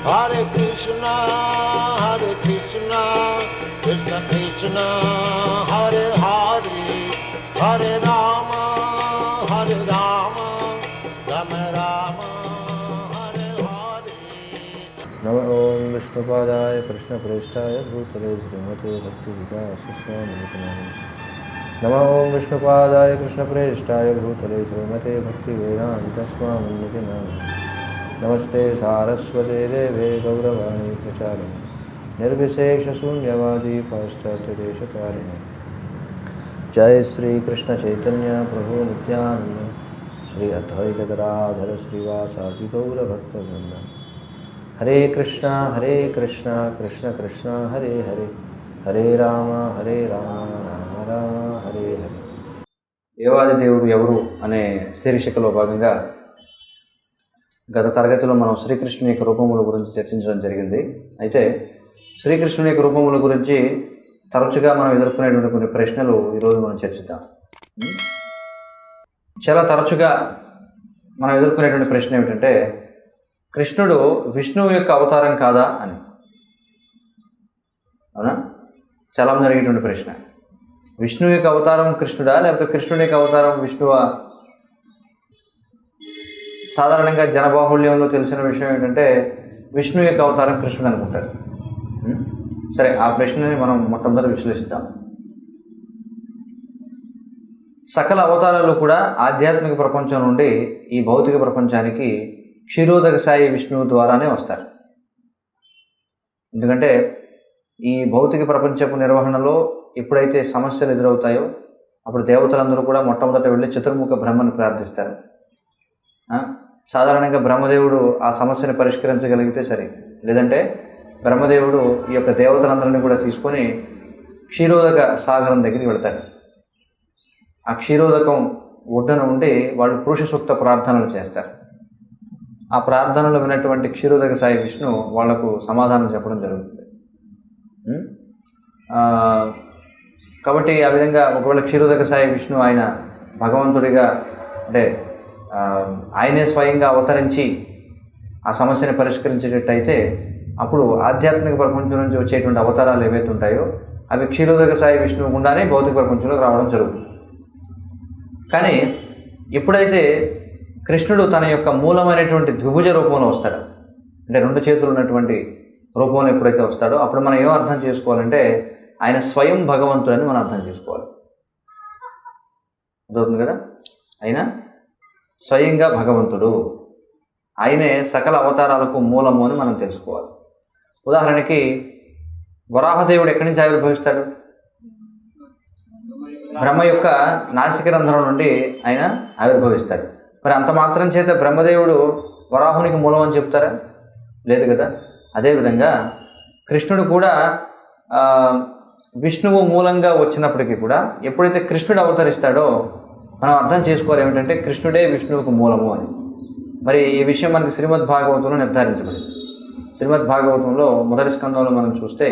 Hare Krishna, Krishna Krishna, Hare Hare, Hare Rama, Rama Rama, Hare Hare. नमो ओं विष्णुपादाय कृष्णप्रेष्ठाय भूतले श्रीमते भक्तिविकासस्वामिनितनाय। नमो ओं विष्णुपादाय कृष्णप्रेष्ठाय भूतले श्रीमते भक्तिवेदान्तस्वामिनितनाय। नमस्ते सारस्वते देवे गौरवाणी प्रचारिणे निर्विशेषशून्यवादी पाश्चात्यदेशकारिणे। जय श्री कृष्ण चैतन्य प्रभु नित्यानंद श्री अद्वैत गदाधर श्रीवासादि गौरभक्तवृंद। हरे कृष्णा कृष्ण कृष्ण हरे हरे, हरे राम राम राम हरे हरे. దేవాది దేవుడు ఎవరు అనే శీర్షికలో భాగంగా గత తరగతిలో మనం శ్రీకృష్ణుని యొక్క రూపముల గురించి చర్చించడం జరిగింది. అయితే శ్రీకృష్ణుని యొక్క రూపముల గురించి తరచుగా మనం ఎదుర్కొనేటువంటి కొన్ని ప్రశ్నలు ఈరోజు మనం చర్చిద్దాం. చాలా తరచుగా మనం ఎదుర్కొనేటువంటి ప్రశ్న ఏమిటంటే, కృష్ణుడు విష్ణువు యొక్క అవతారం కాదా అని. అవునా? చాలా జరిగేటువంటి ప్రశ్న. విష్ణువు యొక్క అవతారం కృష్ణుడా, లేకపోతే కృష్ణుడి యొక్క అవతారం విష్ణువా? సాధారణంగా జనబాహుళ్యంలో తెలిసిన విషయం ఏంటంటే విష్ణువు యొక్క అవతారం కృష్ణుడు అనుకుంటారు. సరే, ఆ ప్రశ్నని మనం మొట్టమొదటి విశ్లేషిద్దాం. సకల అవతారాలు కూడా ఆధ్యాత్మిక ప్రపంచం నుండి ఈ భౌతిక ప్రపంచానికి క్షీరోదక సాయి విష్ణువు ద్వారానే వస్తారు. ఎందుకంటే ఈ భౌతిక ప్రపంచపు నిర్వహణలో ఎప్పుడైతే సమస్యలు ఎదురవుతాయో అప్పుడు దేవతలందరూ కూడా మొట్టమొదట వెళ్ళి చతుర్ముఖ బ్రహ్మను ప్రార్థిస్తారు. సాధారణంగా బ్రహ్మదేవుడు ఆ సమస్యను పరిష్కరించగలిగితే సరే, లేదంటే బ్రహ్మదేవుడు ఈ యొక్క దేవతలందరినీ కూడా తీసుకొని క్షీరోదక సాగరం దగ్గరికి వెళతారు. ఆ క్షీరోదకం ఒడ్డున ఉండి వాళ్ళు పురుష సూక్త ప్రార్థనలు చేస్తారు. ఆ ప్రార్థనలు విన్నటువంటి క్షీరోదక సాయి విష్ణు వాళ్లకు సమాధానం చెప్పడం జరుగుతుంది. కాబట్టి ఆ విధంగా ఒకవేళ క్షీరోదక సాయి విష్ణు ఆయన భగవంతుడిగా, అంటే ఆయనే స్వయంగా అవతరించి ఆ సమస్యని పరిష్కరించేటట్టయితే అప్పుడు ఆధ్యాత్మిక ప్రపంచం నుంచి వచ్చేటువంటి అవతారాలు ఏవైతే ఉంటాయో అవి క్షీరోదక సాయి విష్ణువు గుండానే భౌతిక ప్రపంచంలోకి రావడం జరుగుతుంది. కానీ ఎప్పుడైతే కృష్ణుడు తన యొక్క మూలమైనటువంటి ద్విభుజ రూపంలో వస్తాడు, అంటే రెండు చేతులు ఉన్నటువంటి రూపంలో ఎప్పుడైతే వస్తాడో అప్పుడు మనం ఏం అర్థం చేసుకోవాలంటే ఆయన స్వయం భగవంతుడని మనం అర్థం చేసుకోవాలి. అర్థమవుతుంది కదా? ఆయన స్వయంగా భగవంతుడు, ఆయనే సకల అవతారాలకు మూలము అని మనం తెలుసుకోవాలి. ఉదాహరణకి వరాహదేవుడు ఎక్కడి నుంచి ఆవిర్భవిస్తాడు? బ్రహ్మ యొక్క నాసిక రంధ్రం నుండి ఆయన ఆవిర్భవిస్తాడు. మరి అంత మాత్రం చేత బ్రహ్మదేవుడు వరాహునికి మూలం అని చెప్తారా? లేదు కదా. అదేవిధంగా కృష్ణుడు కూడా విష్ణువు మూలంగా వచ్చినప్పటికీ కూడా ఎప్పుడైతే కృష్ణుడు అవతరిస్తాడో మనం అర్థం చేసుకోవాలి ఏమిటంటే కృష్ణుడే విష్ణువుకు మూలము అని. మరి ఈ విషయం మనకి శ్రీమద్ భాగవతంలో నిర్ధారించబడింది. శ్రీమద్ భాగవతంలో మొదటి స్కందంలో మనం చూస్తే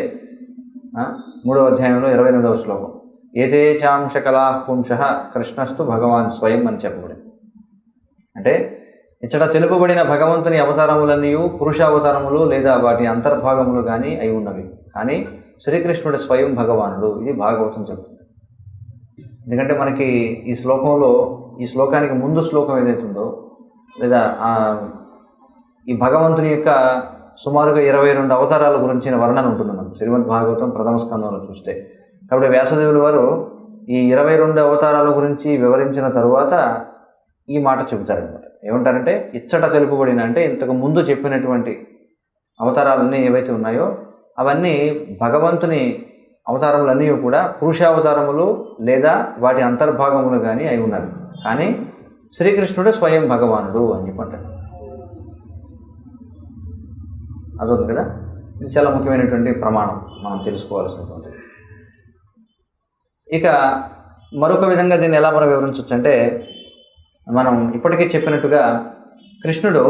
3వ అధ్యాయంలో 28వ శ్లోకం, ఏతే చాంశకలా పుంసః కృష్ణస్తు భగవాన్ స్వయం అని చెప్పబడింది. అంటే ఇచ్చట తెలుపబడిన భగవంతుని అవతారములన్నీ పురుష అవతారములు లేదా వాటి అంతర్భాగములు కానీ అయి ఉన్నవి, కానీ శ్రీకృష్ణుడు స్వయం భగవానుడు. ఇది భాగవతం చెప్తుంది. ఎందుకంటే మనకి ఈ శ్లోకంలో, ఈ శ్లోకానికి ముందు శ్లోకం ఏదైతుందో లేదా ఈ భగవంతుని యొక్క సుమారుగా 22 అవతారాల గురించిన వర్ణన ఉంటుంది మనం శ్రీమద్ భాగవతం ప్రథమ స్కందంలో చూస్తే. కాబట్టి వ్యాసదేవుల వారు ఈ 22 అవతారాల గురించి వివరించిన తరువాత ఈ మాట చెబుతారనమాట. ఏమంటారంటే ఇచ్చట తెలుపబడిన, అంటే ఇంతకు ముందు చెప్పినటువంటి అవతారాలన్నీ ఏవైతే ఉన్నాయో అవన్నీ భగవంతుని అవతారములన్నీ కూడా పురుషావతారములు లేదా వాటి అంతర్భాగములు కానీ అయి ఉన్నవి, కానీ శ్రీకృష్ణుడు స్వయం భగవానుడు అని చెప్పంటారు. అదవుతుంది కదా. ఇది చాలా ముఖ్యమైనటువంటి ప్రమాణం మనం తెలుసుకోవాల్సినటువంటి. ఇక మరొక విధంగా దీన్ని ఎలా మనం వివరించవచ్చు అంటే, మనం ఇప్పటికే చెప్పినట్టుగా కృష్ణుడు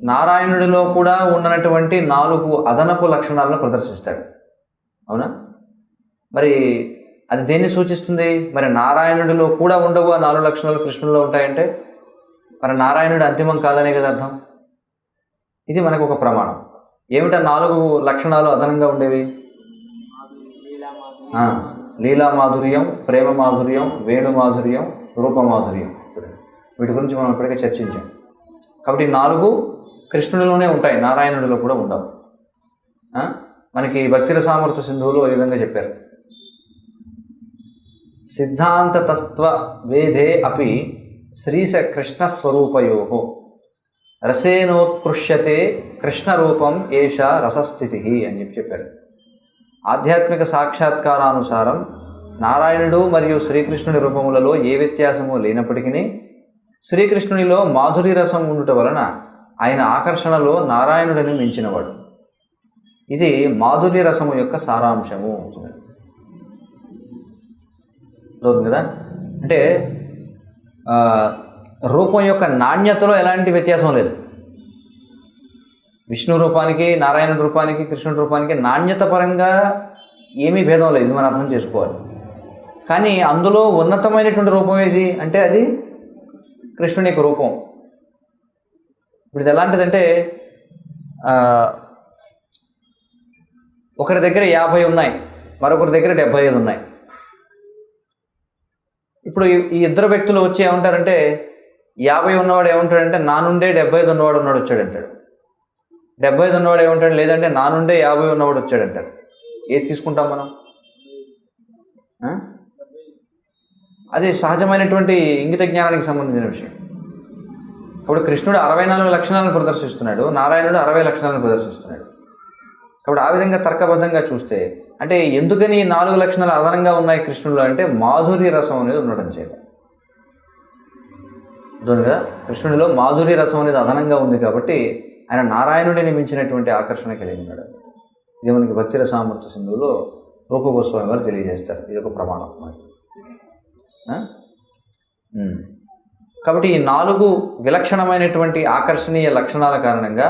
నారాయణుడిలో కూడా ఉన్నటువంటి 4 అదనపు లక్షణాలను ప్రదర్శిస్తాడు. అవునా? మరి అది దేన్ని సూచిస్తుంది? మరి నారాయణుడిలో కూడా ఉండవు ఆ 4 లక్షణాలు కృష్ణుడిలో ఉంటాయంటే మరి నారాయణుడు అంతిమం కాదనే కదా అర్థం. ఇది మనకు ఒక ప్రమాణం. ఏమిటా 4 లక్షణాలు అదనంగా ఉండేవి? లీలా మాధుర్యం, ప్రేమ మాధుర్యం, వేణు మాధుర్యం, రూప మాధుర్యం. వీటి గురించి మనం ఇప్పటికే చర్చించాం. కాబట్టి 4 కృష్ణుడిలోనే ఉంటాయి, నారాయణుడిలో కూడా ఉండవు. మనకి భక్తిర సామర్థ్య సింధువులో ఈ విధంగా చెప్పారు. సిద్ధాంతతత్వ వేదే అపి శ్రీశ కృష్ణ స్వరూపయో రసేనోత్కృష్యతే కృష్ణ రూపం ఏష రసస్థితి అని చెప్పారు. ఆధ్యాత్మిక సాక్షాత్కారానుసారం నారాయణుడు మరియు శ్రీకృష్ణుడి రూపములలో ఏ వ్యత్యాసము లేనప్పటికీ శ్రీకృష్ణునిలో మాధురి రసం ఉండుట వలన ఆయన ఆకర్షణలో నారాయణుడిని మించినవాడు. ఇది మాధుర్య రసము యొక్క సారాంశము కదా. అంటే రూపం యొక్క నాణ్యతలో ఎలాంటి వ్యత్యాసం లేదు. విష్ణు రూపానికి, నారాయణ రూపానికి, కృష్ణుడి రూపానికి నాణ్యత పరంగా ఏమీ భేదం లేదు, ఇది మనం అర్థం చేసుకోవాలి. కానీ అందులో ఉన్నతమైనటువంటి రూపం ఏది అంటే అది కృష్ణుని యొక్క రూపం. ఇప్పుడు ఇది ఎలాంటిదంటే ఒకరి దగ్గర 50 ఉన్నాయి, మరొకరి దగ్గర 75 ఉన్నాయి. ఇప్పుడు ఈ ఇద్దరు వ్యక్తులు వచ్చి ఏమంటారంటే 50 ఉన్నవాడు ఏమంటాడంటే నా నుండే 75 ఉన్నవాడు వచ్చాడంటాడు. 75 ఉన్నవాడు ఏమంటాడు లేదంటే నా నుండే 50 ఉన్నవాడు వచ్చాడంటాడు. ఏది తీసుకుంటాం మనం? అది సహజమైనటువంటి ఇంగిత జ్ఞానానికి సంబంధించిన విషయం. ఇప్పుడు కృష్ణుడు 64 లక్షణాలను ప్రదర్శిస్తున్నాడు, నారాయణుడు 60 లక్షణాలను ప్రదర్శిస్తున్నాడు. కాబట్టి ఆ విధంగా తర్కబద్ధంగా చూస్తే అంటే ఎందుకని 4 లక్షణాలు అదనంగా ఉన్నాయి కృష్ణుడిలో అంటే మాధుర్య రసం అనేది ఉండడం చేత. అర్థం కదా, కృష్ణుడిలో మాధుర్య రసం అనేది అదనంగా ఉంది కాబట్టి ఆయన నారాయణుడిని మించినటువంటి ఆకర్షణ కలిగి ఉన్నాడు. ఇది మనకి భక్తిర సామర్థ్య సింధువులో రూప గోస్వామి వారు తెలియజేస్తారు. ఇది ఒక ప్రమాణం. కాబట్టి ఈ 4 విలక్షణమైనటువంటి ఆకర్షణీయ లక్షణాల కారణంగా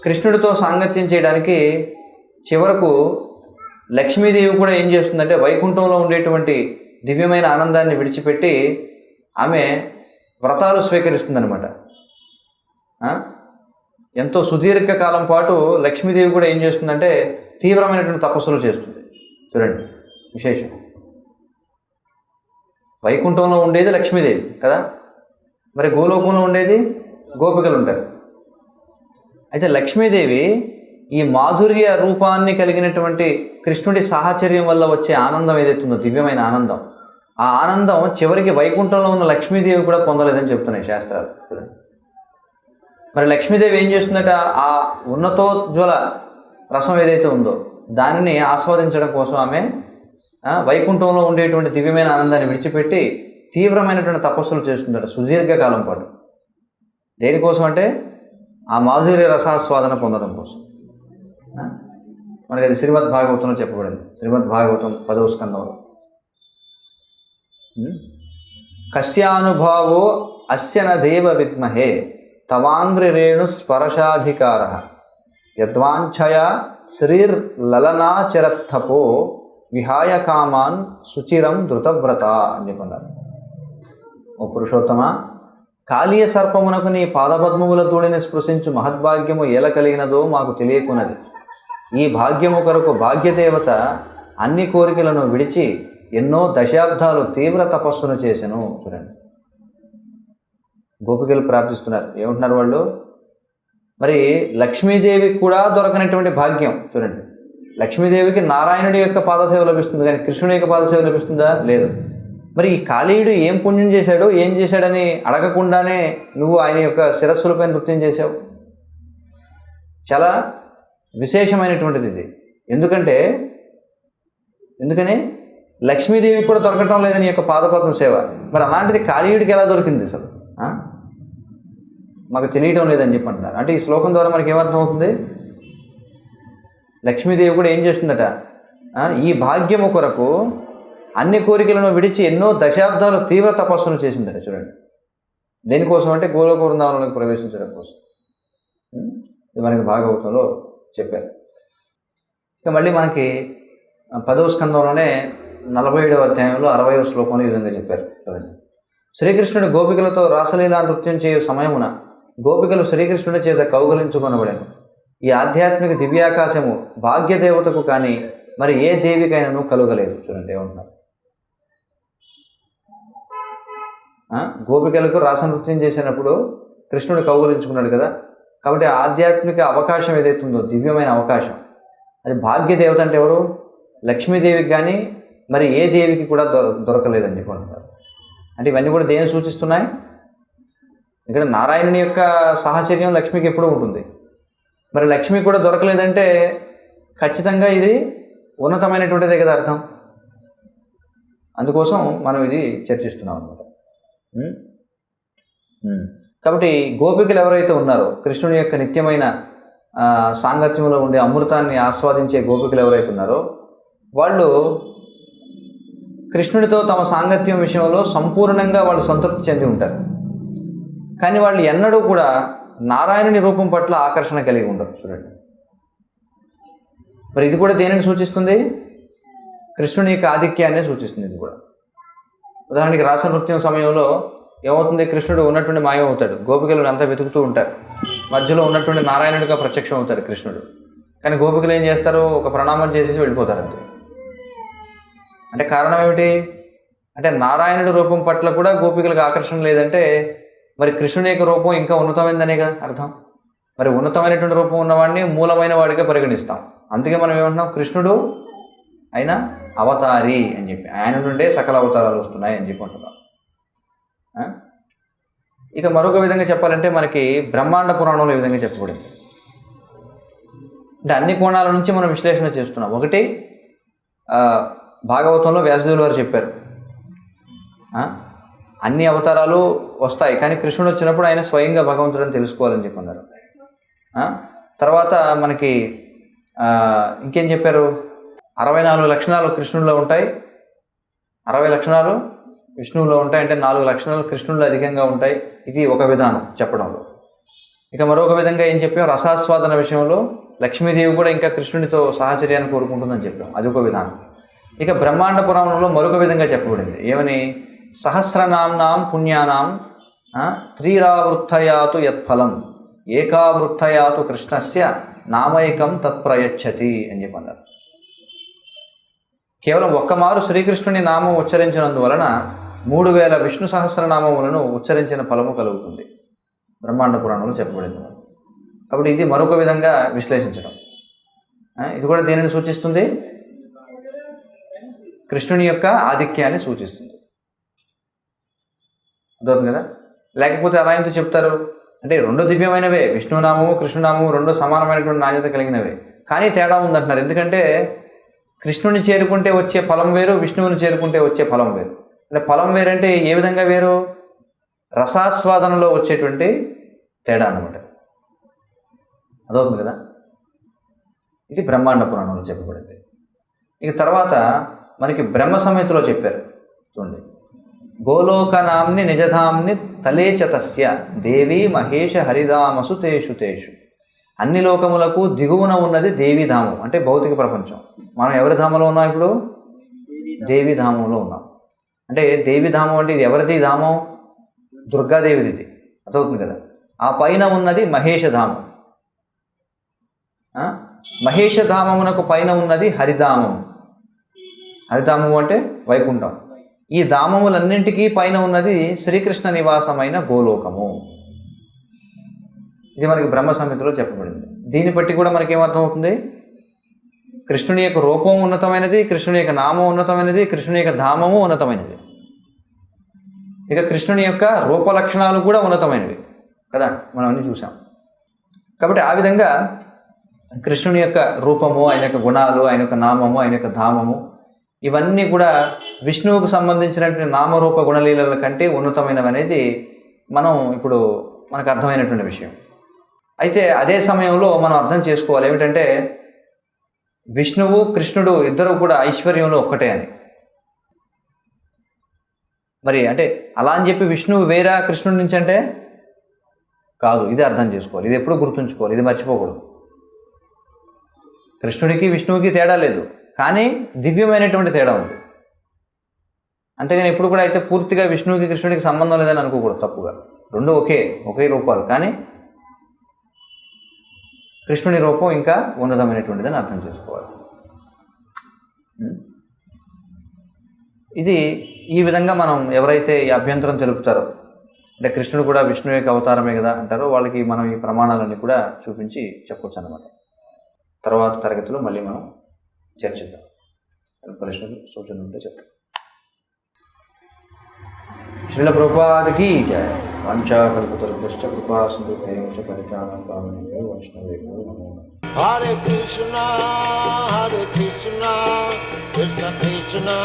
కృష్ణుడితో సాంగత్యం చేయడానికి చివరకు లక్ష్మీదేవి కూడా ఏం చేస్తుందంటే వైకుంఠంలో ఉండేటువంటి దివ్యమైన ఆనందాన్ని విడిచిపెట్టి ఆమె వ్రతాలు స్వీకరిస్తుందన్నమాట. ఎంతో సుదీర్ఘకాలం పాటు లక్ష్మీదేవి కూడా ఏం చేస్తుందంటే తీవ్రమైనటువంటి తపస్సులు చేస్తుంది. చూడండి విశేషం. వైకుంఠంలో ఉండేది లక్ష్మీదేవి కదా, మరి గోలోకంలో ఉండేది గోపికలు ఉంటారు. అయితే లక్ష్మీదేవి ఈ మాధుర్య రూపాన్ని కలిగినటువంటి కృష్ణుడి సాహచర్యం వల్ల వచ్చే ఆనందం ఏదైతుందో దివ్యమైన ఆనందం, ఆ ఆనందం చివరికి వైకుంఠంలో ఉన్న లక్ష్మీదేవి కూడా పొందలేదని చెప్తున్నాయి శాస్త్రాలు. మరి లక్ష్మీదేవి ఏం చేస్తుందట, ఆ ఉన్నతోజ్వల రసం ఏదైతే ఉందో దానిని ఆస్వాదించడం కోసం ఆమె వైకుంఠంలో ఉండేటువంటి దివ్యమైన ఆనందాన్ని విడిచిపెట్టి తీవ్రమైనటువంటి తపస్సులు చేస్తుందట సుదీర్ఘకాలం పాటు. దేనికోసం అంటే ఆ మాధుర్య రసాస్వాదన పొందడం కోసం. మనకి అది శ్రీమద్ భాగవతంలో చెప్పబడింది. శ్రీమద్ భాగవతం 10వ స్కంధంలో కస్యానుభావో అస్య నదేవ విద్మహే తవాంగ్రిరేణు స్పర్శాధికార యద్వాంఛయా శ్రీర్లలనాచరత్తపో విహాయ కామాన్ సుచిరం ధృతవ్రత అని చెప్పన్నారు. ఓ పురుషోత్తమ, కాళీయ సర్పమునకు నీ పాదపద్మముల ధూళిని స్పృశించు మహద్భాగ్యము ఎలా కలిగినదో మాకు తెలియకున్నది. ఈ భాగ్యము కొరకు భాగ్యదేవత అన్ని కోరికలను విడిచి ఎన్నో దశాబ్దాలు తీవ్ర తపస్సును చేసెను. చూడండి, గోపికలు ప్రార్థిస్తున్నారు. ఏమంటున్నారు వాళ్ళు? మరి లక్ష్మీదేవికి కూడా దొరకనటువంటి భాగ్యం. చూడండి, లక్ష్మీదేవికి నారాయణుడి యొక్క పాదసేవ లభిస్తుంది, కానీ కృష్ణుడి యొక్క పాదసేవ లభిస్తుందా? లేదు. మరి ఈ కాళీయుడు ఏం పుణ్యం చేశాడు, ఏం చేశాడని అడగకుండానే నువ్వు ఆయన యొక్క శిరస్సులపై నృత్యం చేశావు. చాలా విశేషమైనటువంటిది ఇది. ఎందుకని లక్ష్మీదేవి కూడా దొరకటం లేదు నీ యొక్క పాదపద్మ సేవ. మరి అలాంటిది కాళీయుడికి ఎలా దొరికింది అసలు? మాకు తెలియటం లేదని చెప్పి అంటున్నారు. అంటే ఈ శ్లోకం ద్వారా మనకి ఏమర్థం అవుతుంది? లక్ష్మీదేవి కూడా ఏం చేస్తుందట, ఈ భాగ్యము కొరకు అన్ని కోరికలను విడిచి ఎన్నో దశాబ్దాలు తీవ్ర తపస్సును చేసిందట. చూడండి, దేనికోసం అంటే గోలోక వృందావనంలోకి ప్రవేశించడం కోసం. ఇది మనకి భాగవతంలో చెప్పారు. ఇక మళ్ళీ మనకి 10వ స్కంధంలోనే 47వ అధ్యాయంలో 60వ శ్లోకంలో ఈ విధంగా చెప్పారు. చూడండి, శ్రీకృష్ణుడు గోపికలతో రాసలీలా నృత్యం చేయు సమయమున గోపికలు శ్రీకృష్ణుడి చేత కౌగలించుకొనబడెను. ఈ ఆధ్యాత్మిక దివ్యాకాశము భాగ్యదేవతకు కానీ మరి ఏ దేవికైనాను కలుగలేదు. చూడండి ఏమంటున్నారు. గోపికలకు రాసనృత్యం చేసినప్పుడు కృష్ణుడు కౌగలించుకున్నాడు కదా, కాబట్టి ఆధ్యాత్మిక అవకాశం ఏదైతే ఉందో, దివ్యమైన అవకాశం, అది భాగ్యదేవత అంటే ఎవరు? లక్ష్మీదేవికి కానీ మరి ఏ దేవికి కూడా దొరకలేదని చెప్పి అంటున్నారు. అంటే ఇవన్నీ కూడా దేని సూచిస్తున్నాయి? ఇక్కడ నారాయణుని యొక్క సాహచర్యం లక్ష్మికి ఎప్పుడూ ఉంటుంది. మరి లక్ష్మి కూడా దొరకలేదంటే ఖచ్చితంగా ఇది ఉన్నతమైనటువంటిదే కదా అర్థం. అందుకోసం మనం ఇది చర్చిస్తున్నాం అన్నమాట. కాబట్టి గోపికలు ఎవరైతే ఉన్నారో, కృష్ణుని యొక్క నిత్యమైన సాంగత్యంలో ఉండే అమృతాన్ని ఆస్వాదించే గోపికలు ఎవరైతే ఉన్నారో, వాళ్ళు కృష్ణుడితో తమ సాంగత్యం విషయంలో సంపూర్ణంగా వాళ్ళు సంతృప్తి చెంది ఉంటారు. కానీ వాళ్ళు ఎన్నడూ కూడా నారాయణుని రూపం పట్ల ఆకర్షణ కలిగి ఉండరు. చూడండి, మరి ఇది కూడా దేనిని సూచిస్తుంది? కృష్ణుని యొక్క ఆధిక్యాన్ని సూచిస్తుంది. ఇది కూడా ఉదాహరణకి రాసనృత్యం సమయంలో ఏమవుతుంది? కృష్ణుడు ఉన్నటువంటి మాయమవుతాడు, గోపికలు అంతా వెతుకుతూ ఉంటారు, మధ్యలో ఉన్నటువంటి నారాయణుడిగా ప్రత్యక్షం అవుతాడు కృష్ణుడు. కానీ గోపికలు ఏం చేస్తారు? ఒక ప్రణామం చేసేసి వెళ్ళిపోతారు అంతే. అంటే కారణం ఏమిటి? అంటే నారాయణుడి రూపం పట్ల కూడా గోపికలకు ఆకర్షణ లేదంటే మరి కృష్ణుని యొక్క రూపం ఇంకా ఉన్నతమైందనేగా అర్థం. మరి ఉన్నతమైనటువంటి రూపం ఉన్నవాడిని మూలమైన వాడిగా పరిగణిస్తాం. అందుకే మనం ఏమంటున్నాం? కృష్ణుడు ఆయన అవతారి అని చెప్పి, ఆయన నుండే సకల అవతారాలు వస్తున్నాయి అని చెప్పి అంటున్నాం. ఇక మరొక విధంగా చెప్పాలంటే మనకి బ్రహ్మాండ పురాణంలో ఈ విధంగా చెప్పబడింది. అంటే అన్ని కోణాల నుంచి మనం విశ్లేషణ చేస్తున్నాం. ఒకటి, భాగవతంలో వ్యాసదేవులు వారు చెప్పారు, అన్ని అవతారాలు వస్తాయి కానీ కృష్ణుడు వచ్చినప్పుడు ఆయన స్వయంగా భగవంతుడని తెలుసుకోవాలని చెప్పన్నారు. తర్వాత మనకి ఇంకేం చెప్పారు? 64 లక్షణాలు కృష్ణుడిలో ఉంటాయి, 60 లక్షణాలు విష్ణువులో ఉంటాయి. అంటే 4 లక్షణాలు కృష్ణుడిలో అధికంగా ఉంటాయి. ఇది ఒక విధానం చెప్పడంలో. ఇక మరొక విధంగా ఏం చెప్పాం? రసాస్వాదన విషయంలో లక్ష్మీదేవి కూడా ఇంకా కృష్ణుడితో సాహచర్యాన్ని కోరుకుంటుందని చెప్పాం, అది ఒక విధానం. ఇక బ్రహ్మాండ పురాణంలో మరొక విధంగా చెప్పబడింది. ఏమని? సహస్రనామ్నాం పుణ్యానాం త్రిరావృత్తయాతు యత్ఫలం ఏకావృత్తయాతు కృష్ణస్య నామైకం తత్ప్రయచ్చతి అని చెప్పన్నారు. కేవలం ఒక్కమారు శ్రీకృష్ణుని నామం ఉచ్చరించినందువలన 3000 విష్ణు సహస్రనామములను ఉచ్చరించిన ఫలము కలుగుతుంది, బ్రహ్మాండ పురాణంలో చెప్పబడింది. కాబట్టి ఇది మరొక విధంగా విశ్లేషించడం. ఇది కూడా దేనిని సూచిస్తుంది? కృష్ణుని యొక్క ఆధిక్యాన్ని సూచిస్తుంది. అర్థవుతుంది కదా? లేకపోతే అలా ఎందుకు చెప్తారు అంటే రెండు దివ్యమైనవే, విష్ణునామము కృష్ణునామము రెండు సమానమైనటువంటి నాణ్యత కలిగినవే, కానీ తేడా ఉందంటున్నారు. ఎందుకంటే కృష్ణుని చేరుకుంటే వచ్చే ఫలం వేరు, విష్ణువుని చేరుకుంటే వచ్చే ఫలం వేరు. అంటే ఫలం వేరంటే ఏ విధంగా వేరు? రసాస్వాదనలో వచ్చేటువంటి తేడా అన్నమాట. అదవుతుంది కదా? ఇది బ్రహ్మాండ పురాణంలో చెప్పబడింది. ఇక తర్వాత మనకి బ్రహ్మ సంహితలో చెప్పారు. చూడండి, గోలోకనాంని నిజధాంని తలేచతస్య దేవీ మహేష హరిధామసు తేషు తేషు. అన్ని లోకములకు దిగువన ఉన్నది దేవీధామం, అంటే భౌతిక ప్రపంచం. మనం ఎవరి ధామంలో ఉన్నాం ఇప్పుడు? దేవీధామంలో ఉన్నాం. అంటే దేవీధామం అంటే ఇది ఎవరిది ధామం? దుర్గాదేవిది. ఇది అర్థవుతుంది కదా? ఆ పైన ఉన్నది మహేషధామం. మహేషధామమునకు పైన ఉన్నది హరిధామం. హరిధామము అంటే వైకుంఠం. ఈ ధామములన్నింటికీ పైన ఉన్నది శ్రీకృష్ణ నివాసమైన గోలోకము. ఇది మనకి బ్రహ్మ సంహితలో చెప్పబడింది. దీన్ని బట్టి కూడా మనకి ఏమర్థం అవుతుంది? కృష్ణుని యొక్క రూపం ఉన్నతమైనది, కృష్ణుని యొక్క నామం ఉన్నతమైనది, కృష్ణుని యొక్క ధామము ఉన్నతమైనది. ఇక కృష్ణుని యొక్క రూపలక్షణాలు కూడా ఉన్నతమైనవి కదా, మనం అన్నీ చూసాం. కాబట్టి ఆ విధంగా కృష్ణుని యొక్క రూపము, ఆయన యొక్క గుణాలు, ఆయన యొక్క నామము, ఆయన యొక్క ధామము, ఇవన్నీ కూడా విష్ణువుకు సంబంధించినటువంటి నామరూప గుణలీలల కంటే ఉన్నతమైనవి అనేది మనం ఇప్పుడు మనకు అర్థమైనటువంటి విషయం. అయితే అదే సమయంలో మనం అర్థం చేసుకోవాలి ఏమిటంటే విష్ణువు కృష్ణుడు ఇద్దరు కూడా ఐశ్వర్యంలో ఒక్కటే అని. మరి అంటే అలా అని చెప్పి విష్ణువు వేరా కృష్ణుడి నుంచి అంటే కాదు. ఇది అర్థం చేసుకోవాలి, ఇది ఎప్పుడూ గుర్తుంచుకోవాలి, ఇది మర్చిపోకూడదు. కృష్ణుడికి విష్ణువుకి తేడా లేదు, కానీ దివ్యమైనటువంటి తేడా ఉంది. అంతేగాని ఎప్పుడు కూడా అయితే పూర్తిగా విష్ణువుకి కృష్ణుడికి సంబంధం లేదని అనుకోకూడదు తప్పుగా. రెండు ఒకే రూపాలు, కానీ కృష్ణుని రూపం ఇంకా ఉన్నతమైనటువంటిదని అర్థం చేసుకోవాలి. ఇది ఈ విధంగా మనం ఎవరైతే ఈ అభ్యంతరం తెలుపుతారో, అంటే కృష్ణుడు కూడా విష్ణువు యొక్క అవతారమే కదా అంటారో, వాళ్ళకి మనం ఈ ప్రమాణాలన్నీ కూడా చూపించి చెప్పొచ్చు అన్నమాట. తర్వాత తరగతిలో మళ్ళీ మనం చర్చిద్దాం. ప్రశ్నలు సూచనలు ఉంటే చెప్పండి. శ్రీల ప్రభుపాదకి జయ. వంచాకల్పతరుభ్యశ్చ కృపా సింధుభ్యశ్చ పరితానాం పావనేభ్యో వైష్ణవేభ్యో నమో నమః. Hare Krishna, Krishna Krishna,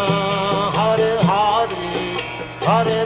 Hare Hare, Hare